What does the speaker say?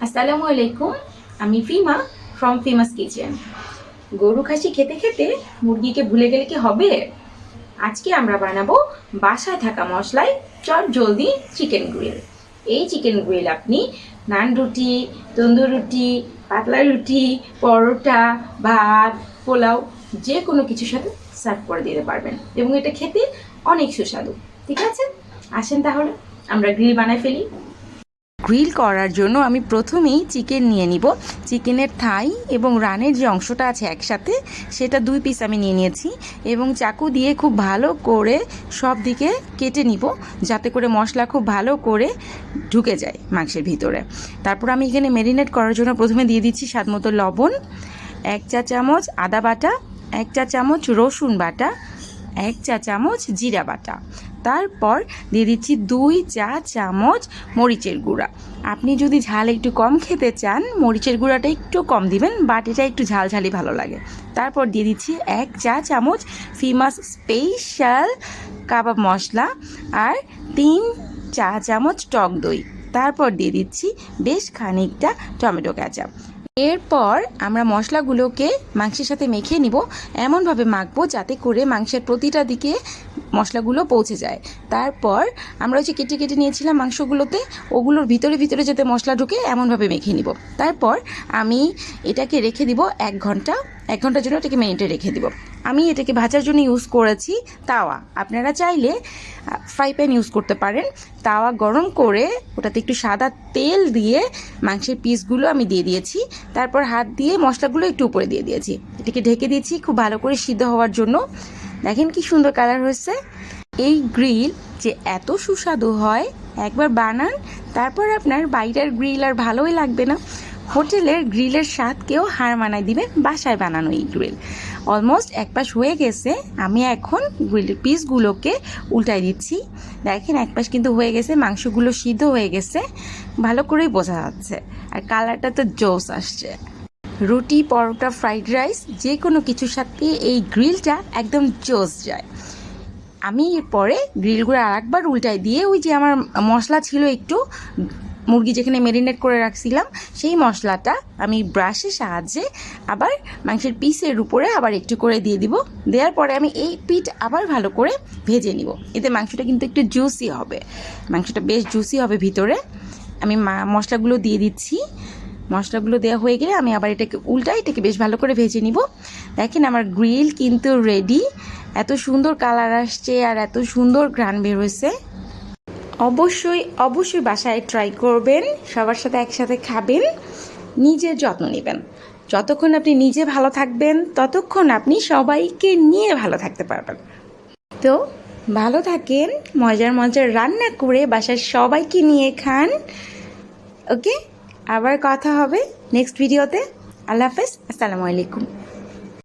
আসসালামু আলাইকুম। আমি ফিমা ফ্রম ফিমাস কিচেন। গরু খাসি খেতে খেতে মুরগিকে ভুলে গেলে কি হবে? আজকে আমরা বানাবো বাসায় থাকা মশলায় চট জলদি চিকেন গ্রিল। এই চিকেন গ্রিল আপনি নান রুটি, তন্দুর রুটি, পাতলা রুটি, পরোটা, ভাত, পোলাও যে কোনো কিছুর সাথে সার্ভ করে দিতে পারবেন এবং এটা খেতে অনেক সুস্বাদু। ঠিক আছে, আসেন তাহলে আমরা গ্রিল বানায় ফেলি। গ্রিল করার জন্য আমি প্রথমেই চিকেন নিয়ে নিব। চিকেনের থাই এবং রানের যে অংশটা আছে একসাথে, সেটা 2 পিস আমি নিয়ে নিয়েছি এবং চাকু দিয়ে খুব ভালো করে সব দিকে কেটে নিব, যাতে করে মশলা খুব ভালো করে ঢুকে যায় মাংসের ভিতরে। তারপর আমি এখানে ম্যারিনেট করার জন্য প্রথমে দিয়ে দিচ্ছি স্বাদমতো লবণ, 1 চা চামচ আদা বাটা, 1 চা চামচ রসুন বাটা, 1 চা চামচ জিরা বাটা। তারপর দিয়ে দিচ্ছি 2 চা চামচ মরিচের গুঁড়া। আপনি যদি ঝাল একটু কম খেতে চান, মরিচের গুঁড়াটা একটু কম দিবেন, বাট এটা একটু ঝালঝালি ভালো লাগে। তারপর দিয়ে দিচ্ছি 1 চা চামচ ফিমাস স্পেশাল কাবাব মশলা আর 3 চা চামচ টক দই। তারপর দিয়ে দিচ্ছি বেশ খানিকটা টমেটো কেচাপ। এরপর আমরা মশলাগুলোকে মাংসের সাথে মেখে নিব। এমনভাবে মাখবো যাতে করে মাংসের প্রতিটা দিকে মশলাগুলো পৌঁছে যায়। তারপর আমরা যে কেটে কেটে নিয়েছিলাম মাংসগুলোতে, ওগুলোর ভিতরে ভিতরে যাতে মশলা ঢুকে এমনভাবে মেখে নিব। তারপর আমি এটাকে রেখে দিব 1 ঘন্টা। 1 ঘন্টার জন্য এটাকে মেরিনেটে রেখে দিব। আমি এটাকে ভাজার জন্য ইউজ করেছি তাওয়া। আপনারা চাইলে ফ্রাই প্যান ইউজ করতে পারেন। তাওয়া গরম করে ওটাতে একটু সাদা তেল দিয়ে মাংসের পিসগুলো আমি দিয়ে দিয়েছি। তারপর হাত দিয়ে মশলাগুলো একটু উপরে দিয়ে দিয়েছি। এটাকে ঢেকে দিয়েছি খুব ভালো করে সিদ্ধ হওয়ার জন্য। দেখেন কি সুন্দর কালার হয়েছে। এই গ্রিল যে এত সুস্বাদু হয়, একবার বানান, তারপর আপনার বাইরের গ্রিল আর ভালোই লাগবে না। হোটেলের গ্রিলের স্বাদকেও হার মানায় দিবেন বাসায় বানানো এই গ্রিল। অলমোস্ট 1 পাশ হয়ে গেছে। আমি এখন গ্রিলের পিসগুলোকে উল্টাই দিচ্ছি। দেখেন 1 পাশ কিন্তু হয়ে গেছে, মাংসগুলো সিদ্ধ হয়ে গেছে, ভালো করেই বোঝা যাচ্ছে। আর কালারটা তো জোস আসছে। রুটি, পরোটা, ফ্রাইড রাইস যে কোনো কিছুর সাথে এই গ্রিলটা একদম জোস যায়। আমি এরপরে গ্রিলগুলো আরেকবার উল্টাই দিয়ে ওই যে আমার মশলা ছিল একটু, মুরগি যেখানে ম্যারিনেট করে রাখছিলাম সেই মশলাটা আমি ব্রাশের সাহায্যে আবার মাংসের পিসের উপরে আবার একটু করে দিয়ে দিব। দেওয়ার পরে আমি এই পিঠ আবার ভালো করে ভেজে নিব। এতে মাংসটা কিন্তু একটু জুসি হবে, মাংসটা বেশ জুসি হবে ভিতরে। আমি মশলাগুলো দিয়ে দিচ্ছি। মশলাগুলো দেওয়া হয়ে গেলে আমি আবার এটাকে উল্টাই এটাকে বেশ ভালো করে ভেজে নিব। দেখেন আমার গ্রিল কিন্তু রেডি। এত সুন্দর কালার আসছে আর এত সুন্দর ঘ্রাণ বের হয়েছে। অবশ্যই অবশ্যই বাসায় ট্রাই করবেন, সবার সাথে একসাথে খাবেন, নিজের যত্ন নেবেন। যতক্ষণ আপনি নিজে ভালো থাকবেন ততক্ষণ আপনি সবাইকে নিয়ে ভালো থাকতে পারবেন। তো ভালো থাকেন, মজার মজার রান্না করে বাসার সবাইকে নিয়ে খান। ওকে, আবার কথা হবে নেক্সট ভিডিওতে। আল্লাহ হাফেজ, আসসালামু আলাইকুম।